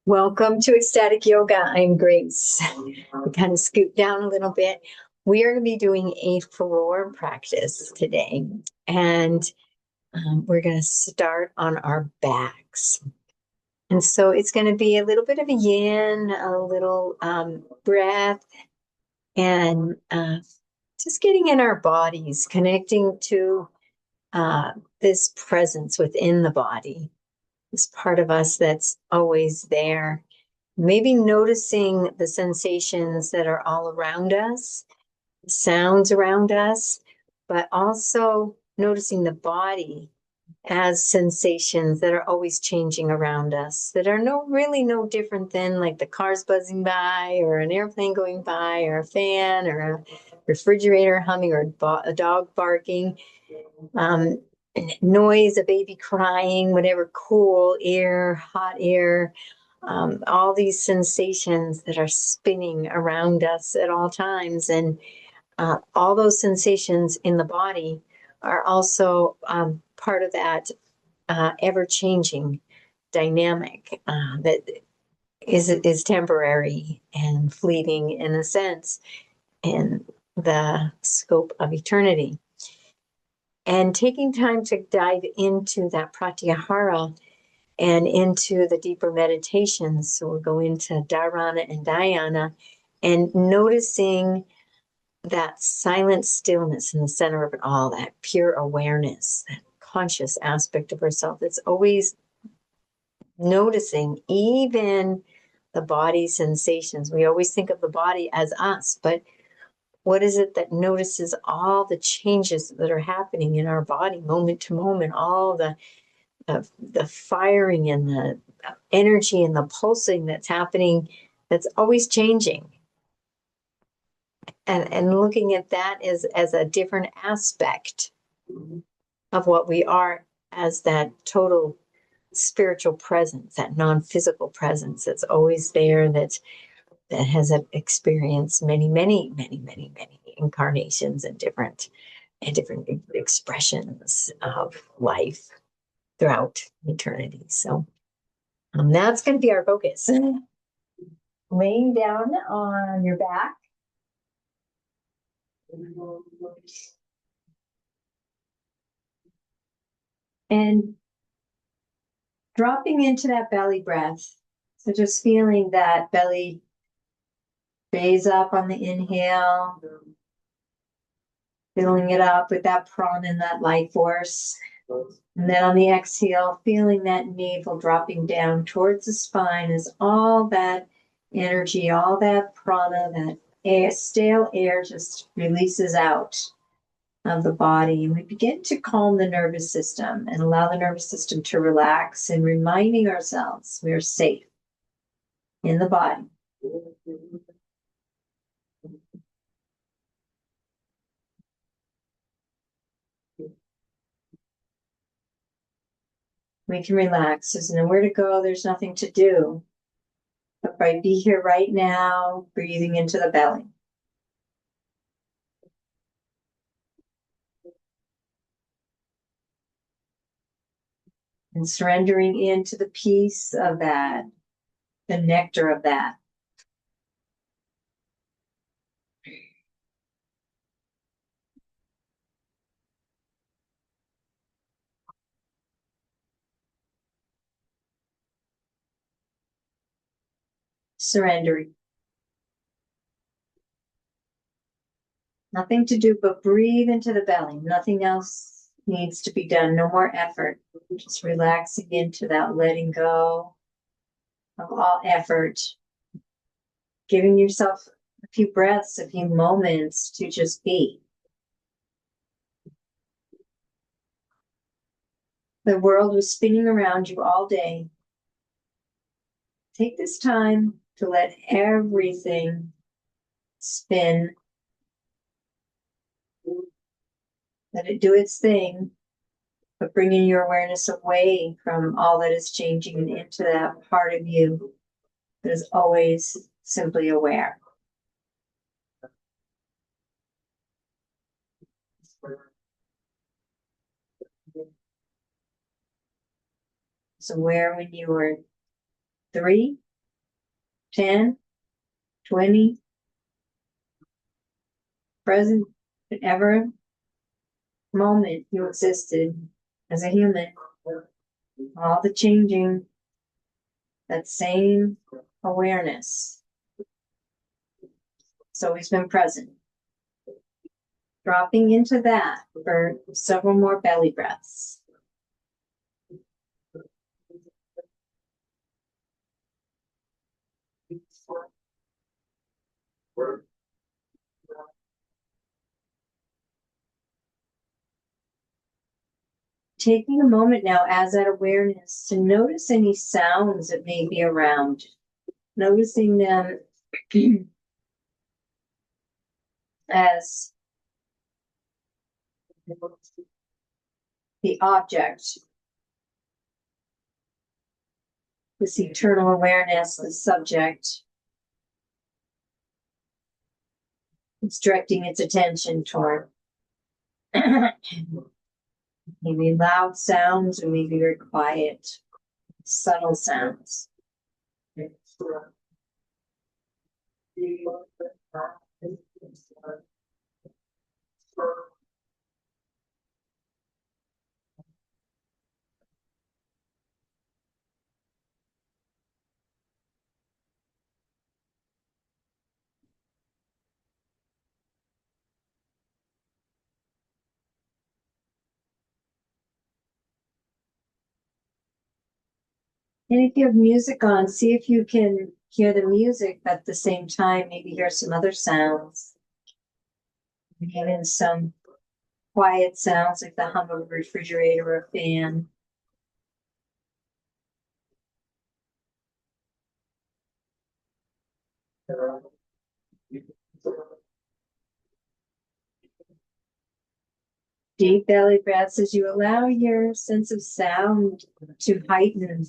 Welcome to Ecstatic Yoga. I'm Grace. We kind of scoot down a little bit. We are going to be doing a floor practice today, and we're going to start on our backs. And so it's going to be a little bit of a yin, a little breath, and just getting in our bodies, connecting to this presence within the body, this part of us that's always there. Maybe noticing the sensations that are all around us, the sounds around us, but also noticing the body as sensations that are always changing around us, that are really no different than like the cars buzzing by, or an airplane going by, or a fan, or a refrigerator humming, or a dog barking, um, noise, a baby crying, whatever, cool air, hot air, all these sensations that are spinning around us at all times. And all those sensations in the body are also part of that ever-changing dynamic that is temporary and fleeting in a sense in the scope of eternity. And taking time to dive into that pratyahara and into the deeper meditations. So we'll go into dharana and dhyana and noticing that silent stillness in the center of it all, that pure awareness, that conscious aspect of ourselves that's always noticing even the body sensations. We always think of the body as us, but what is it that notices all the changes that are happening in our body moment to moment, all the firing and the energy and the pulsing that's happening, that's always changing, and looking at that as a different aspect of what we are, as that total spiritual presence, that non-physical presence that's always there, that has experienced many incarnations and different expressions of life throughout eternity. So that's going to be our focus. Laying down on your back. And dropping into that belly breath. So just feeling that belly raise up on the inhale, filling it up with that prana and that life force. And then on the exhale, feeling that navel dropping down towards the spine as all that energy, all that prana, that air, stale air just releases out of the body. And we begin to calm the nervous system and allow the nervous system to relax, and reminding ourselves we are safe in the body. We can relax. There's nowhere to go. There's nothing to do. But be here right now, breathing into the belly. And surrendering into the peace of that, the nectar of that. Surrendering. Nothing to do but breathe into the belly. Nothing else needs to be done. No more effort. Just relaxing into that, letting go of all effort. Giving yourself a few breaths, a few moments to just be. The world was spinning around you all day. Take this time to let everything spin. Let it do its thing, but bringing your awareness away from all that is changing and into that part of you that is always simply aware. So where when you were 3, 10, 20, present, whatever moment you existed as a human, all the changing, that same awareness. It's always been present. Dropping into that for several more belly breaths. Taking a moment now as that awareness to notice any sounds that may be around, noticing them as the object, this eternal awareness, the subject. It's directing its attention toward maybe loud sounds or maybe very quiet, subtle sounds. And if you have music on, see if you can hear the music, but at the same time, maybe hear some other sounds. Even some quiet sounds like the hum of a refrigerator or a fan. Deep belly breaths as you allow your sense of sound to heighten.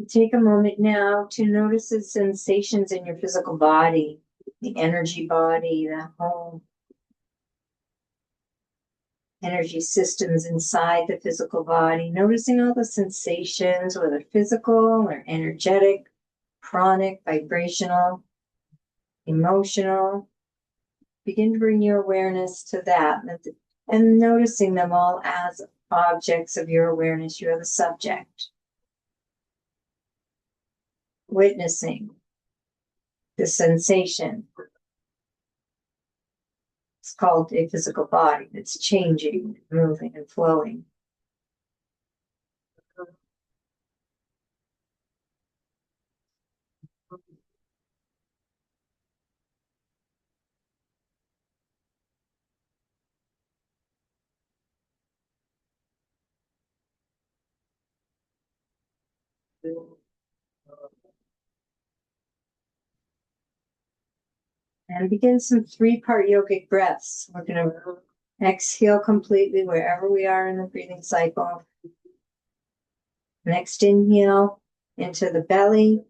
Take a moment now to notice the sensations in your physical body, the energy body, the whole energy systems inside the physical body, noticing all the sensations, whether physical or energetic, chronic, vibrational, emotional. Begin to bring your awareness to that and noticing them all as objects of your awareness. You're the subject. Witnessing the sensation. It's called a physical body that's changing, moving, and flowing. And begin some 3-part yogic breaths. We're going to exhale completely wherever we are in the breathing cycle. Next inhale into the belly,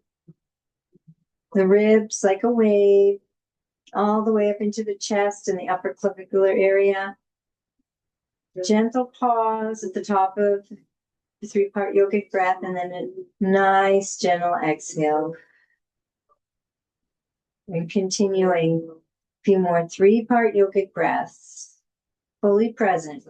the ribs like a wave, all the way up into the chest and the upper clavicular area. Gentle pause at the top of the 3-part yogic breath, and then a nice gentle exhale. And continuing a few more 3-part yogic breaths, fully present.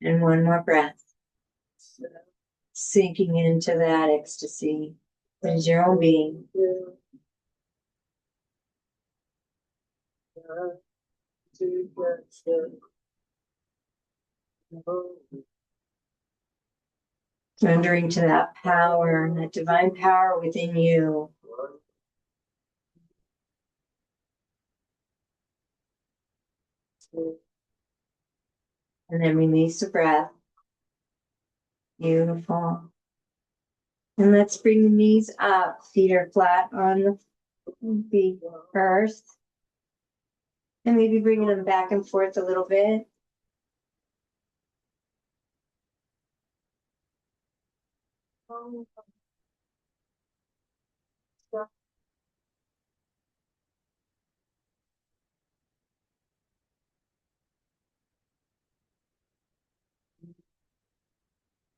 And one more breath. Sinking into that ecstasy that is your own being. Surrendering to that power, that divine power within you. And then release the breath. Beautiful. And let's bring the knees up. Feet are flat on the earth. And maybe bringing them back and forth a little bit.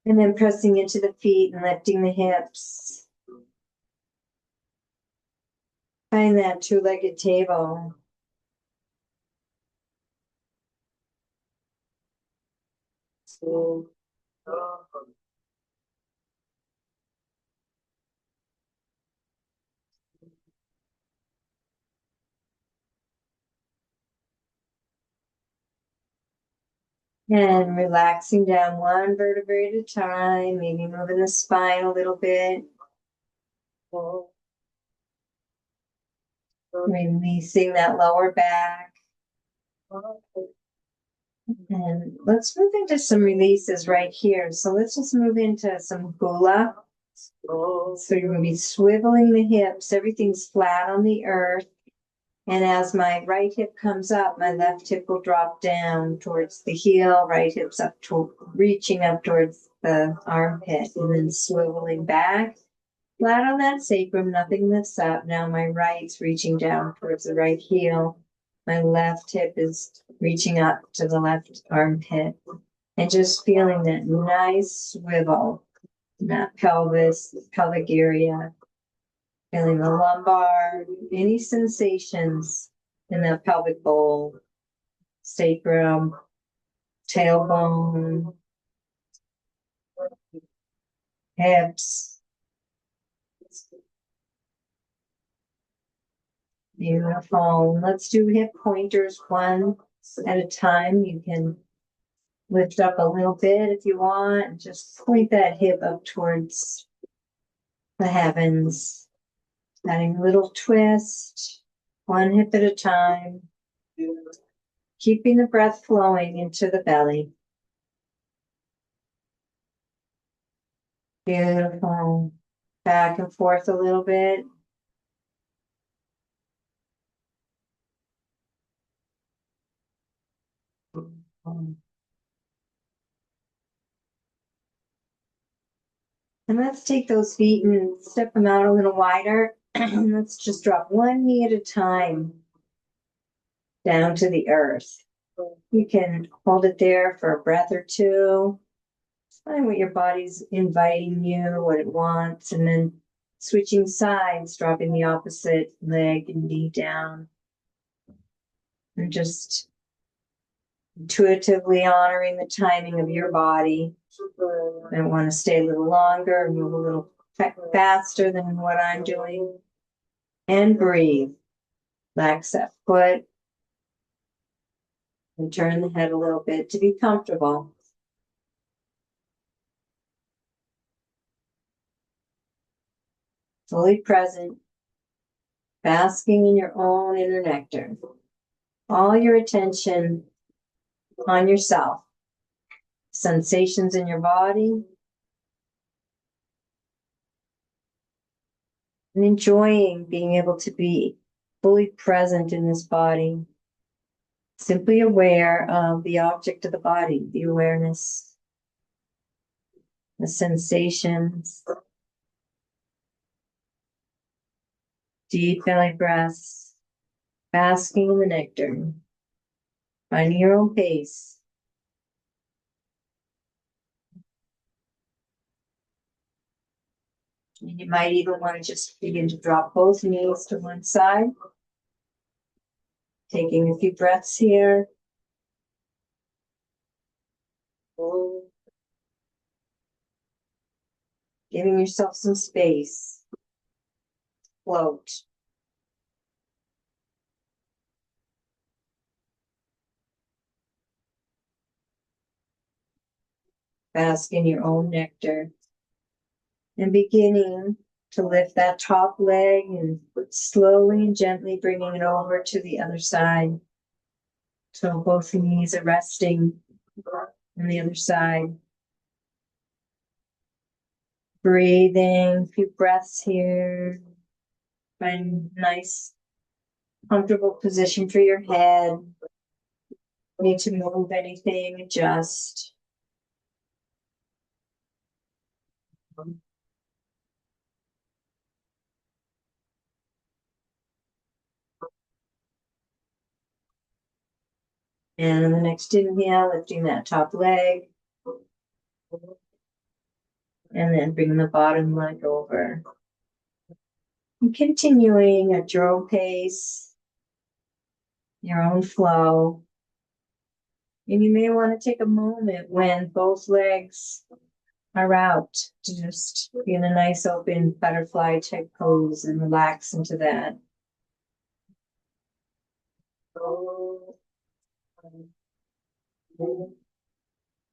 And then pressing into the feet and lifting the hips. Find that two-legged table. And relaxing down one vertebrae at a time, maybe moving the spine a little bit. Releasing that lower back. And let's move into some releases right here. So let's just move into some hula. So you're going to be swiveling the hips. Everything's flat on the earth. And as my right hip comes up, my left hip will drop down towards the heel, right hip's up to reaching up towards the armpit, and then swiveling back. Flat on that sacrum, nothing lifts up. Now my right's reaching down towards the right heel. My left hip is reaching up to the left armpit. And just feeling that nice swivel in that pelvic area. Feeling the lumbar, any sensations in the pelvic bowl, sacrum, tailbone, hips. Beautiful. Let's do hip pointers one at a time. You can lift up a little bit if you want. Just point that hip up towards the heavens. Adding a little twist, one hip at a time. Keeping the breath flowing into the belly. Beautiful. Back and forth a little bit. And let's take those feet and step them out a little wider. Let's just drop one knee at a time down to the earth. You can hold it there for a breath or two. Find what your body's inviting you, what it wants, and then switching sides, dropping the opposite leg and knee down. And just intuitively honoring the timing of your body. I want to stay a little longer, move a little faster than what I'm doing. And breathe. Relax that foot. And turn the head a little bit to be comfortable. Fully present. Basking in your own inner nectar. All your attention on yourself. Sensations in your body. And enjoying being able to be fully present in this body. Simply aware of the object of the body, the awareness, the sensations. Deep belly breaths, basking in the nectar, finding your own pace. And you might even want to just begin to drop both knees to one side. Taking a few breaths here. giving yourself some space. Float. Bask in your own nectar. And beginning to lift that top leg and slowly and gently bringing it over to the other side. So both knees are resting on the other side. Breathing, a few breaths here. Find a nice, comfortable position for your head. Need to move anything, adjust. And on the next inhale, lifting that top leg. And then bring the bottom leg over. And continuing at your own pace, your own flow. And you may want to take a moment when both legs are out to just be in a nice open butterfly type pose and relax into that.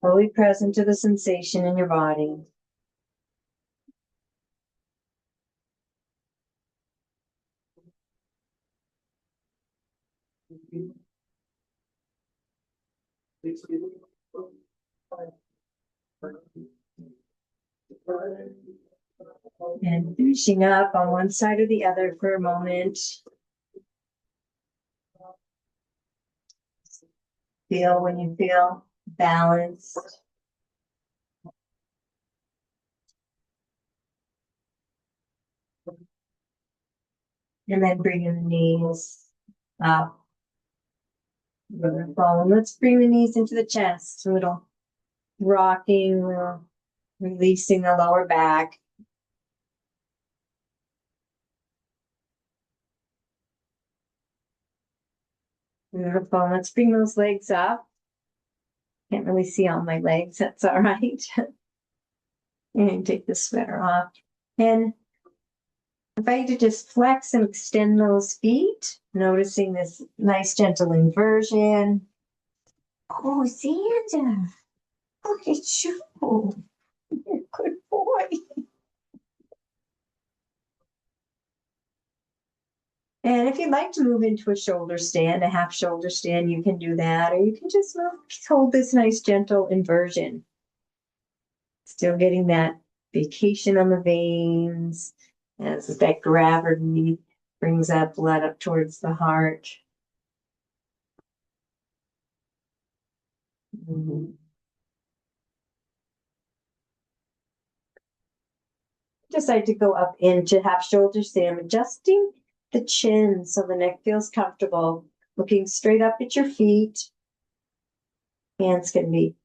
Fully present to the sensation in your body. And finishing up on one side or the other for a moment. Feel when you feel balanced. And then bringing the knees up. Wonderful. And let's bring the knees into the chest. A little rocking, releasing the lower back. Beautiful. Let's bring those legs up. Can't really see all my legs. That's all right. And take the sweater off. And I invite you to just flex and extend those feet, noticing this nice gentle inversion. Oh, Xander, look at you. You're a good boy. And if you'd like to move into a shoulder stand, a half shoulder stand, you can do that. Or you can just hold this nice gentle inversion. Still getting that vacation on the veins as that gravity brings that blood up towards the heart. Decide to go up into half shoulder stand, adjusting the chin so the neck feels comfortable. Looking straight up at your feet. Hands can be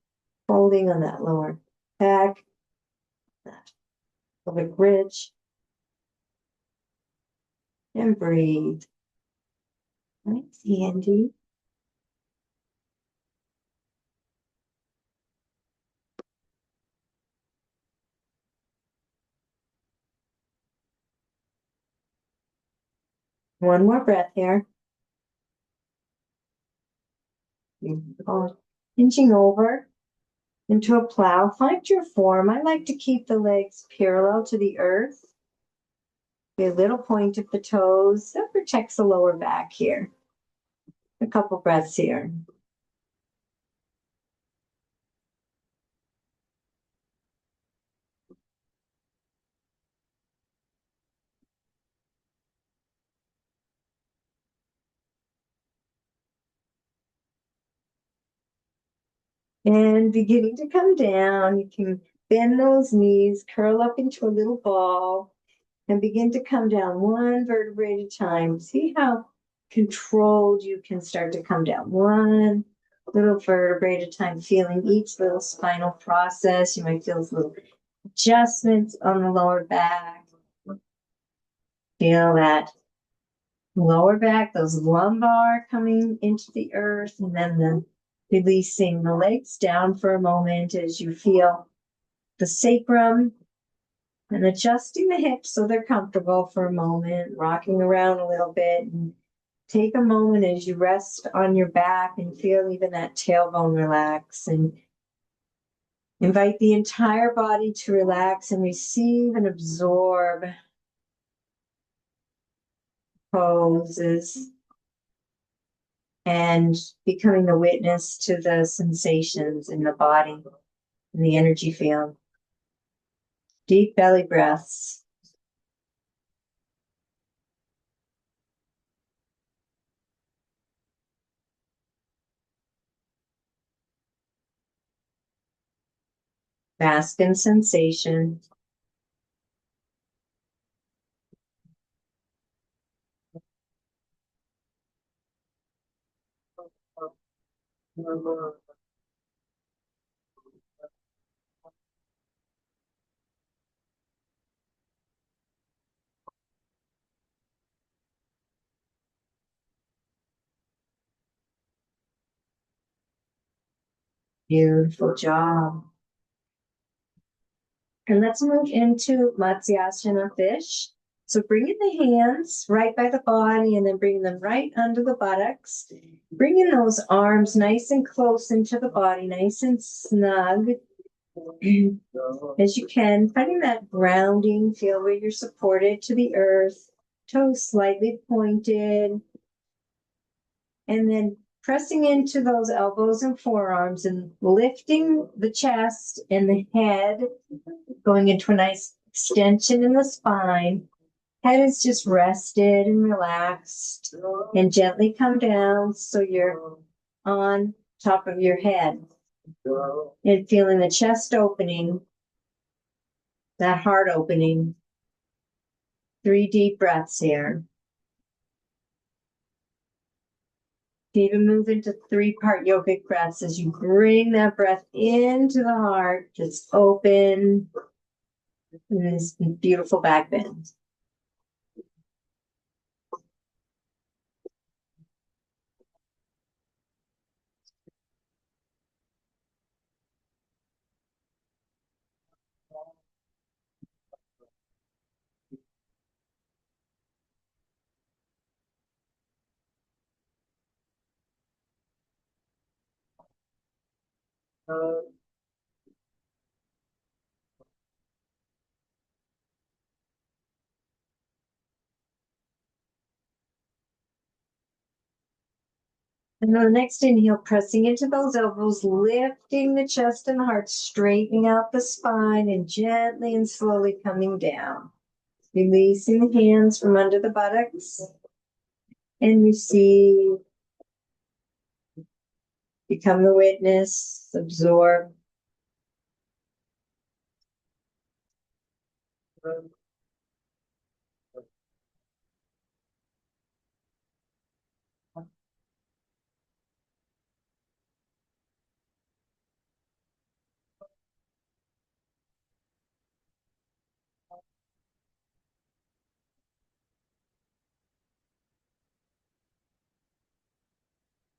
holding on that lower back, that pelvic ridge. And breathe. Thanks, Andy. One more breath here. Inching over into a plow. Find your form. I like to keep the legs parallel to the earth. Be a little point of the toes. That protects the lower back here. A couple breaths here. And beginning to come down, you can bend those knees, curl up into a little ball, and begin to come down one vertebrae at a time. See how controlled you can start to come down one little vertebrae at a time, feeling each little spinal process. You might feel little adjustments on the lower back. Feel that lower back, those lumbar coming into the earth, and then releasing the legs down for a moment as you feel the sacrum And adjusting the hips so they're comfortable for a moment, rocking around a little bit. And take a moment as you rest on your back and feel even that tailbone relax. And invite the entire body to relax and receive and absorb poses and becoming a witness to the sensations in the body and the energy field. Deep belly breaths. Bask in sensation. Beautiful job. And let's move into Matsyasana fish. So bringing the hands right by the body and then bringing them right under the buttocks. Bringing those arms nice and close into the body, nice and snug as you can. Finding that grounding, feel where you're supported to the earth, toes slightly pointed. And then pressing into those elbows and forearms and lifting the chest and the head, going into a nice extension in the spine. Head is just rested and relaxed, and gently come down so you're on top of your head. And feeling the chest opening, that heart opening. 3 deep breaths here. Even move into 3-part yogic breaths as you bring that breath into the heart, just open this beautiful back bend. And on the next inhale, pressing into those elbows, lifting the chest and the heart, straightening out the spine, and gently and slowly coming down. Releasing the hands from under the buttocks. And receive. Become the witness. Absorb.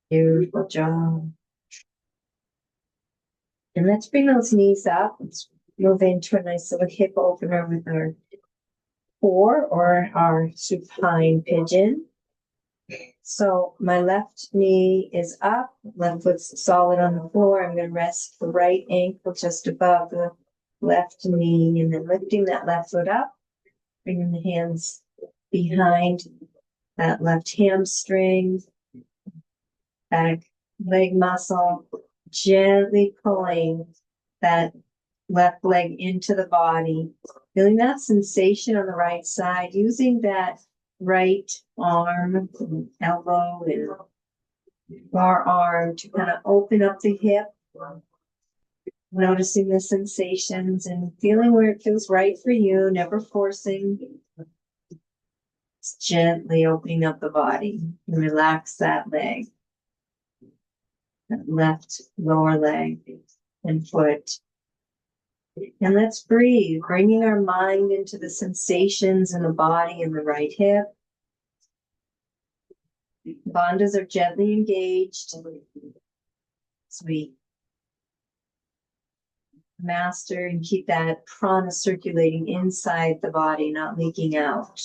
Beautiful job. And let's bring those knees up. Let's move into a nice little hip opener with our 4 or our supine pigeon. So my left knee is up, left foot's solid on the floor. I'm going to rest the right ankle just above the left knee and then lifting that left foot up, bringing the hands behind that left hamstring, back leg muscle, gently pulling that left leg into the body, feeling that sensation on the right side, using that right arm, elbow, and forearm to kind of open up the hip, noticing the sensations and feeling where it feels right for you, never forcing. Just gently opening up the body and relax that leg, that left lower leg and foot. And let's breathe, bringing our mind into the sensations in the body and the right hip. Bandhas are gently engaged. As we master and keep that prana circulating inside the body, not leaking out.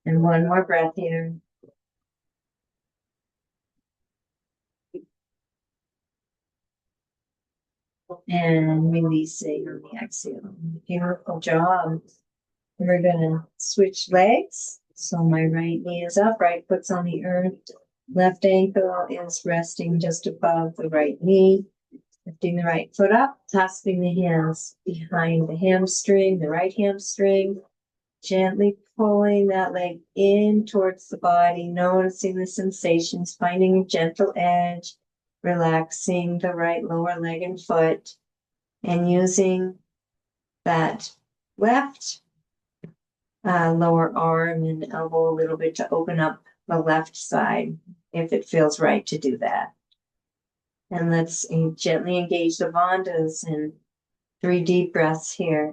And one more breath here. And releasing on the exhale. Beautiful job. We're gonna switch legs. So my right knee is up, right foot's on the earth. Left ankle is resting just above the right knee. Lifting the right foot up, clasping the hands behind the hamstring, the right hamstring. Gently pulling that leg in towards the body, noticing the sensations, finding a gentle edge, relaxing the right lower leg and foot, and using that left lower arm and elbow a little bit to open up the left side if it feels right to do that. And let's gently engage the bandhas and 3 deep breaths here.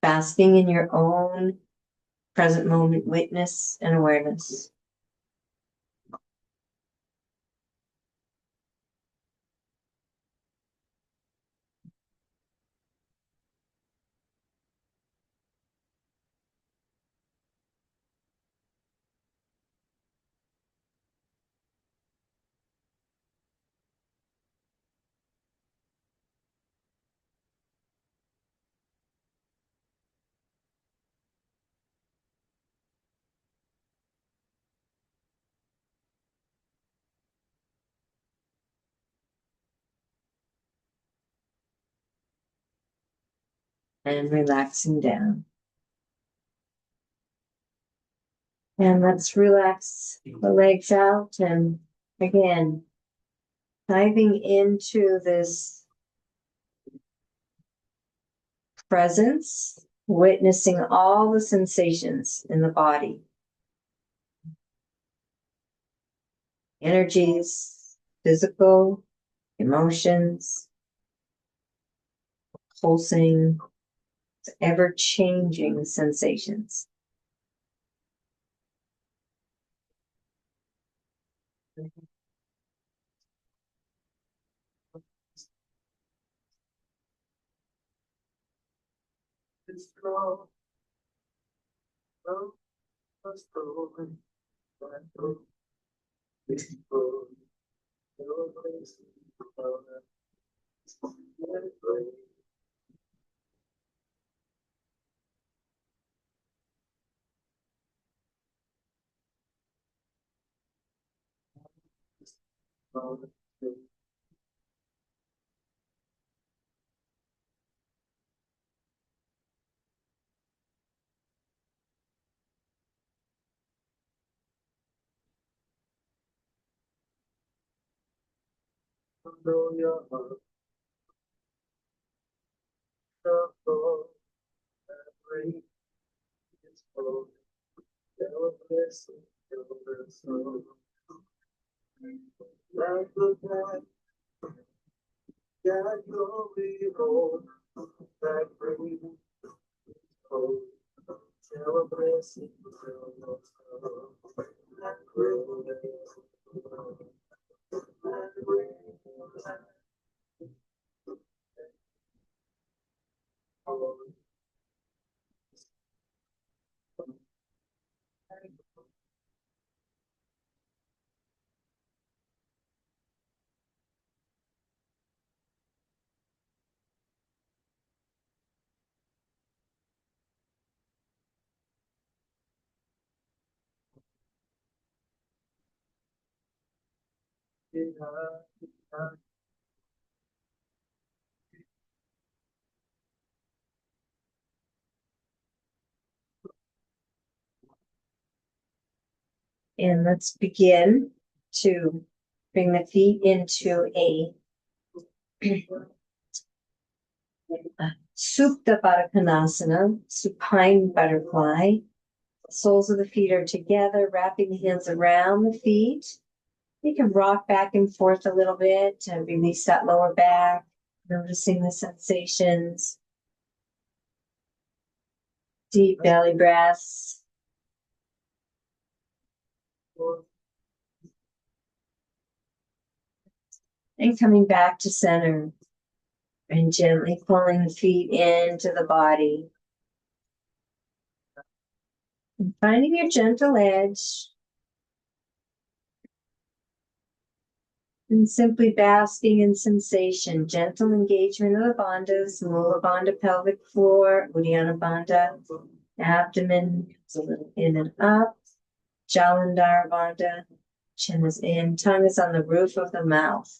Basking in your own present moment witness and awareness. And relaxing down. And let's relax the legs out and again, diving into this presence, witnessing all the sensations in the body. Energies, physical, emotions, pulsing, ever-changing sensations. And let's begin to bring the feet into a Supta Baddha Konasana, supine butterfly. The soles of the feet are together, wrapping the hands around the feet. You can rock back and forth a little bit to release that lower back, noticing the sensations. Deep belly breaths. And coming back to center and gently pulling the feet into the body. And finding your gentle edge. And simply basking in sensation, gentle engagement of the bandhas, Mula Bandha pelvic floor, Uddiyana Bandha, abdomen goes a little in and up, Jalandhara Bandha, chin is in, tongue is on the roof of the mouth.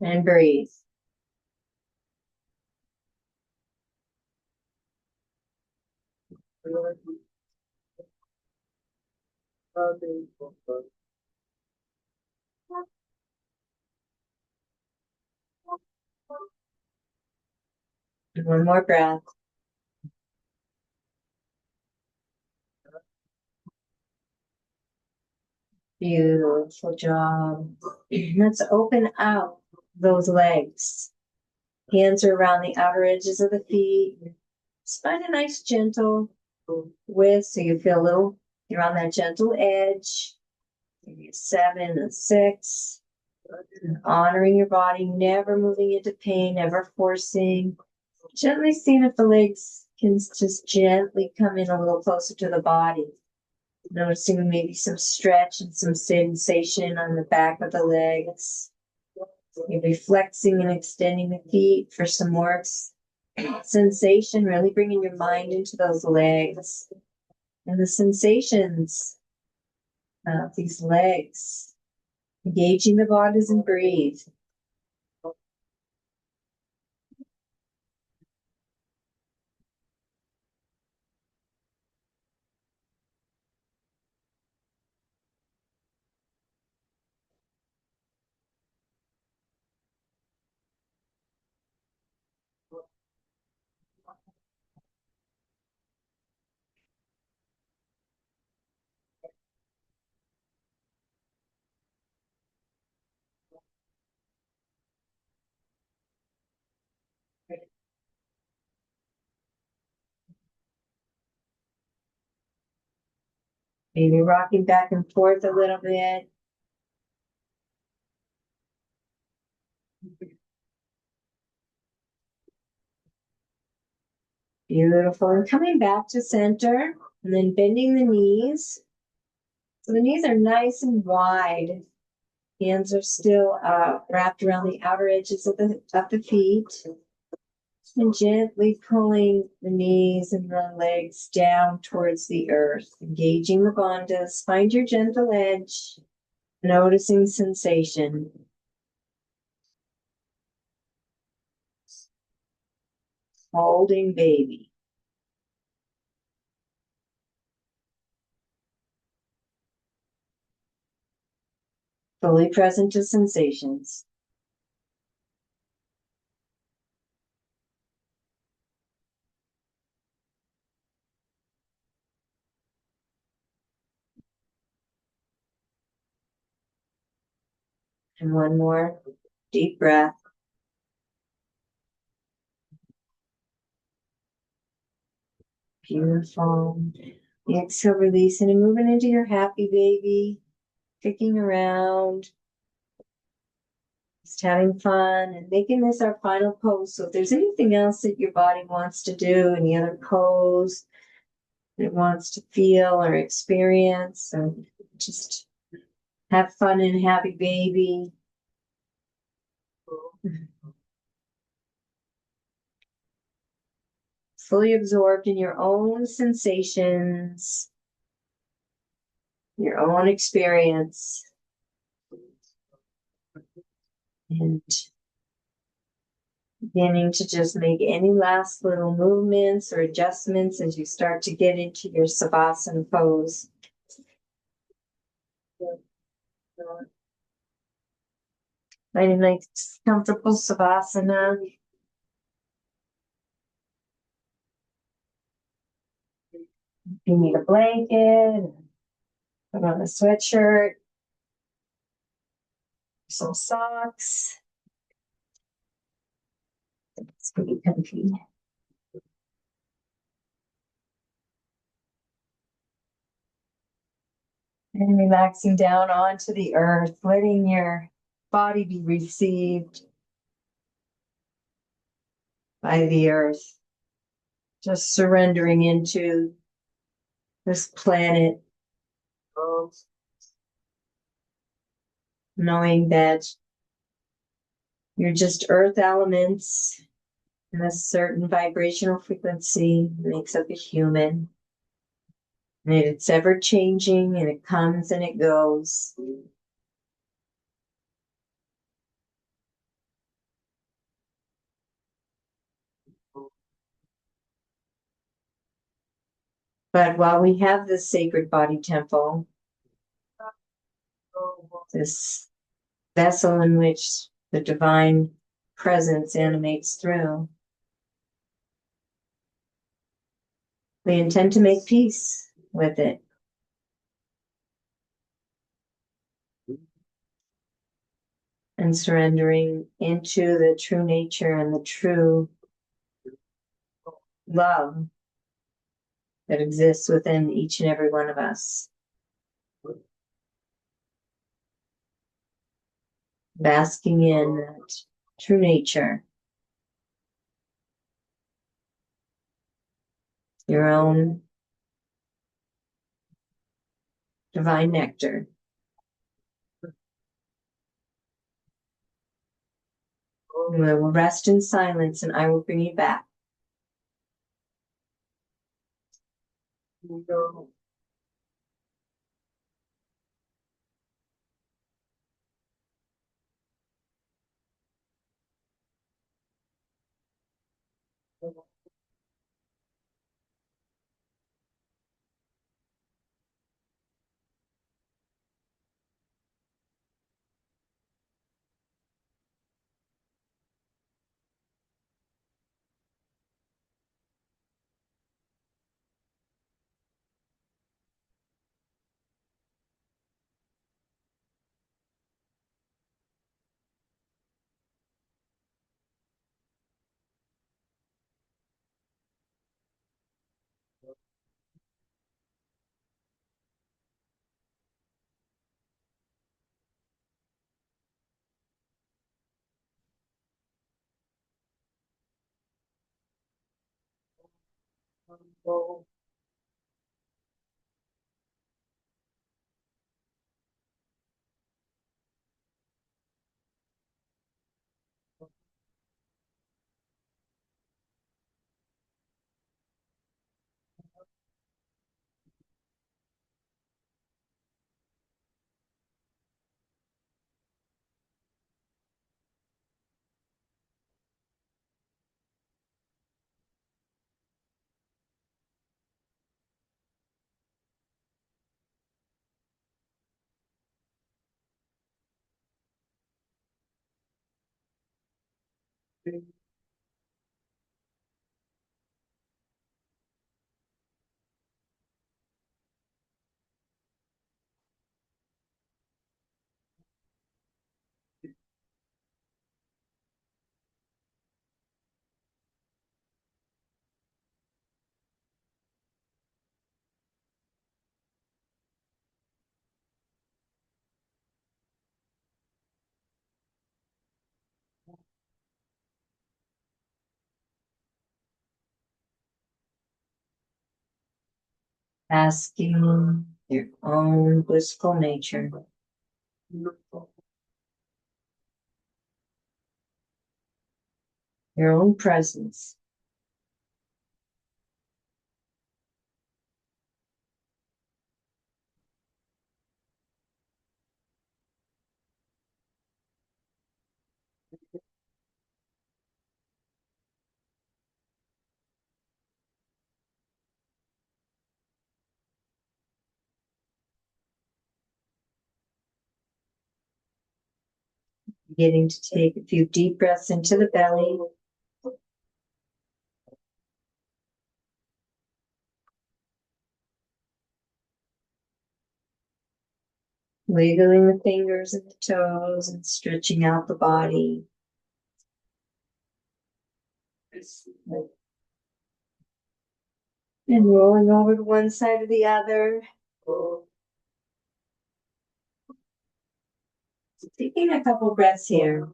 And breathe. And one more breath. Beautiful job. Let's open out those legs. Hands are around the outer edges of the feet. Just find a nice gentle width so you feel a little, you're on that gentle edge. Maybe a 7, a 6. Honoring your body, never moving into pain, never forcing. Gently seeing if the legs can just gently come in a little closer to the body. Noticing maybe some stretch and some sensation on the back of the legs. Maybe flexing and extending the feet for some more sensation, really bringing your mind into those legs and the sensations of these legs. Engaging the bodies and breathe. Maybe rocking back and forth a little bit. Beautiful. And coming back to center and then bending the knees. So the knees are nice and wide. Hands are still wrapped around the outer edges of the feet. And gently pulling the knees and the legs down towards the earth. Engaging the bandhas. Find your gentle edge. Noticing sensation. Holding baby. Fully present to sensations. And one more deep breath. Beautiful. Exhale, releasing and moving into your happy baby. Kicking around. Just having fun and making this our final pose. So if there's anything else that your body wants to do, any other pose that it wants to feel or experience, so just have fun and happy baby. Fully absorbed in your own sensations, your own experience. And beginning to just make any last little movements or adjustments as you start to get into your Savasana pose. Find a nice, comfortable Savasana. If you need a blanket, put on a sweatshirt, some socks. It's pretty comfy. And relaxing down onto the earth, letting your body be received by the earth. Just surrendering into this planet, knowing that you're just earth elements and a certain vibrational frequency makes up a human. And it's ever changing and it comes and it goes. But while we have this sacred body temple, this vessel in which the divine presence animates through, we intend to make peace with it. And surrendering into the true nature and the true love that exists within each and every one of us. Basking in that true nature, your own divine nectar. We will rest in silence and I will bring you back. Basking your own blissful nature. Your own presence. Beginning to take a few deep breaths into the belly. Wiggling the fingers and the toes and stretching out the body. And rolling over to one side or the other. Taking a couple breaths here.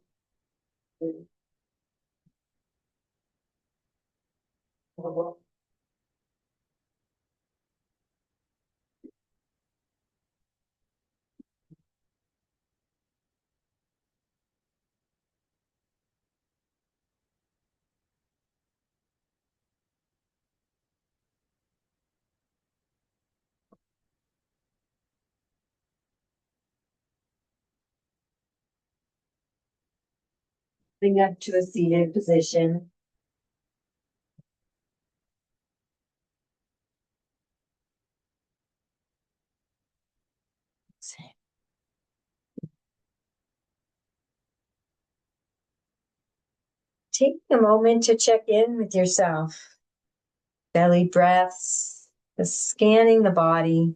Bring up to a seated position. Take a moment to check in with yourself. Belly breaths, just scanning the body,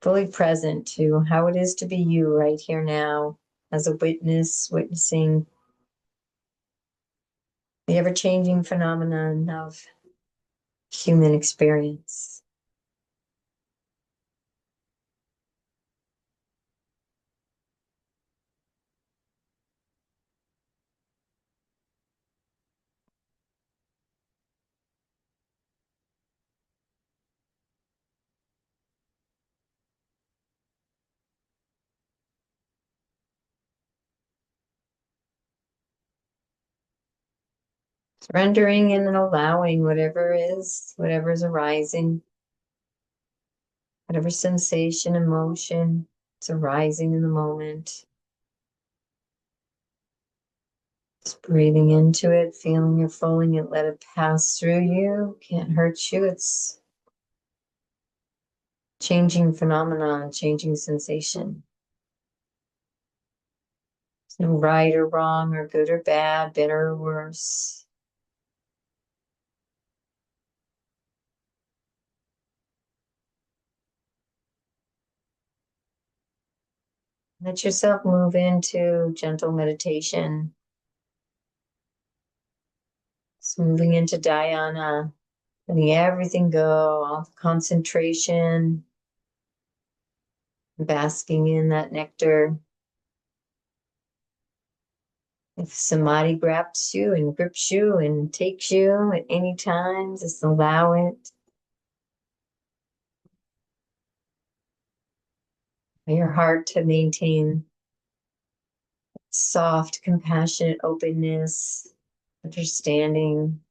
fully present to how it is to be you right here now, as a witness, witnessing the ever-changing phenomenon of human experience. Surrendering and allowing whatever is arising, whatever sensation, emotion is arising in the moment. Just breathing into it, feeling it, flowing it, let it pass through you. Can't hurt you. It's changing phenomenon, changing sensation. There's no right or wrong or good or bad, better or worse. Let yourself move into gentle meditation. Just moving into dhyana, letting everything go, all the concentration, basking in that nectar. If samadhi grabs you and grips you and takes you at any time, just allow it. Your heart to maintain soft, compassionate openness, understanding.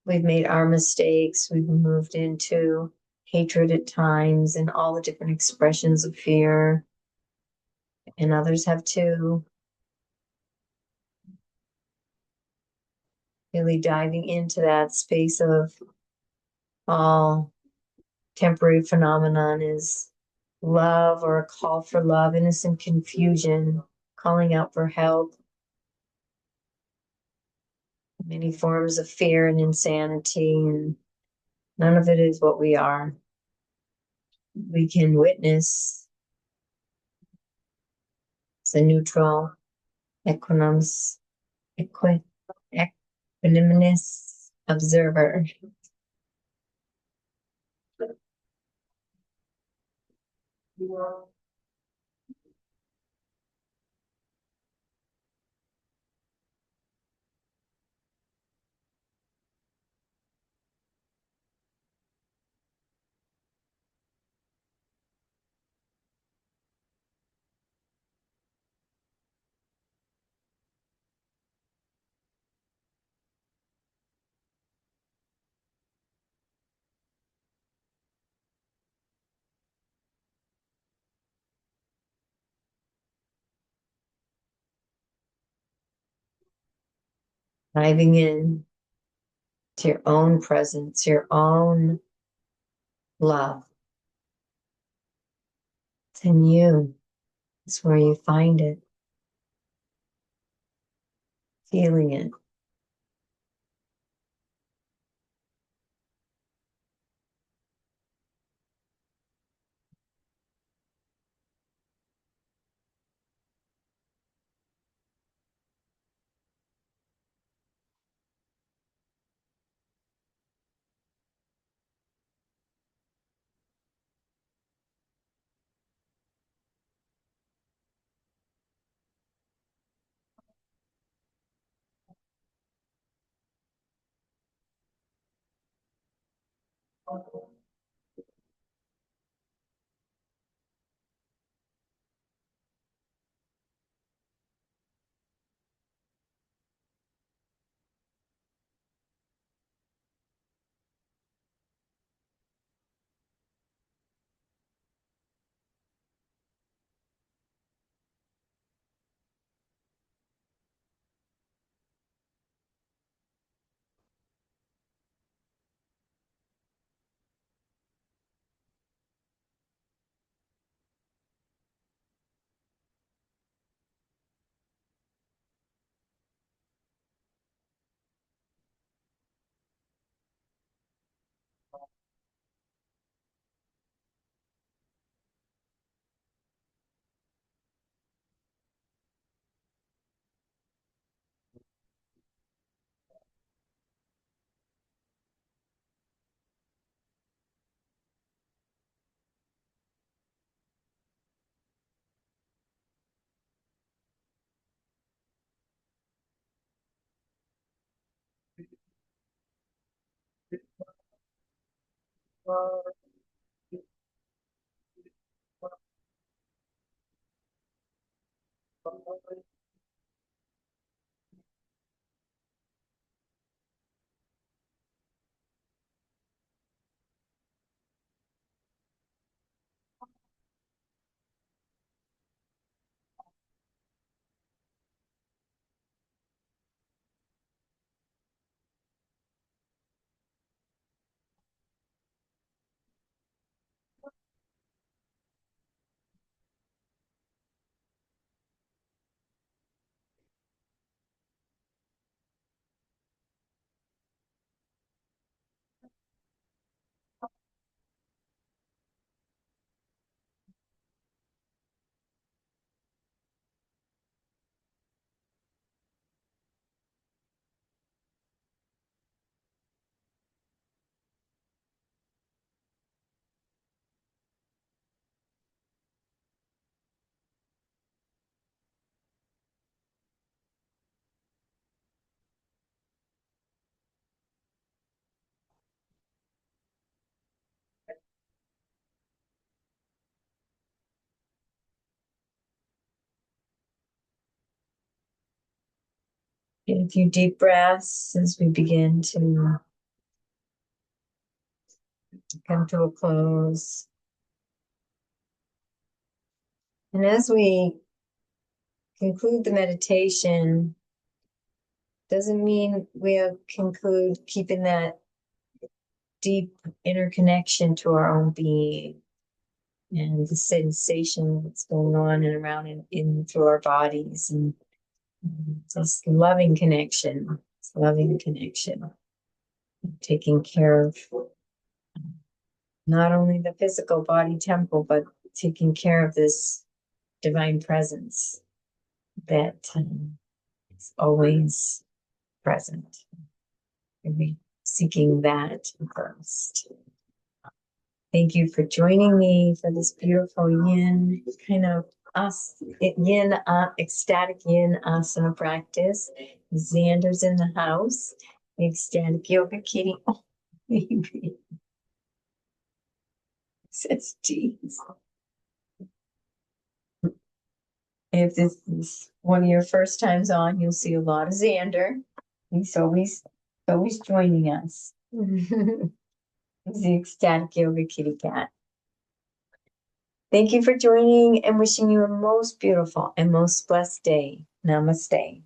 We've made our mistakes. We've moved into hatred at times and all the different expressions of fear, and others have too. Really diving into that space of all temporary phenomenon is love, or a call for love, innocent confusion, calling out for help. Many forms of fear and insanity, and none of it is what we are. We can witness as a neutral, equanimous, equanimous observer. Diving in to your own presence, your own love. It's in you. It's where you find it, feeling it. Get a few deep breaths as we begin to come to a close. And as we conclude the meditation, doesn't mean we'll conclude keeping that deep interconnection to our own being and the sensation that's going on and around in through our bodies, and this loving connection, taking care of not only the physical body temple, but taking care of this divine presence that is always present. And we seeking that first. Thank you for joining me for this beautiful yin kind of ecstatic yin asana practice. Xander's in the house. Ecstatic yoga kitty. Oh, baby. Says geez. If this is one of your first times on, you'll see a lot of Xander. He's always joining us. He's the ecstatic yoga kitty cat. Thank you for joining and wishing you a most beautiful and most blessed day. Namaste.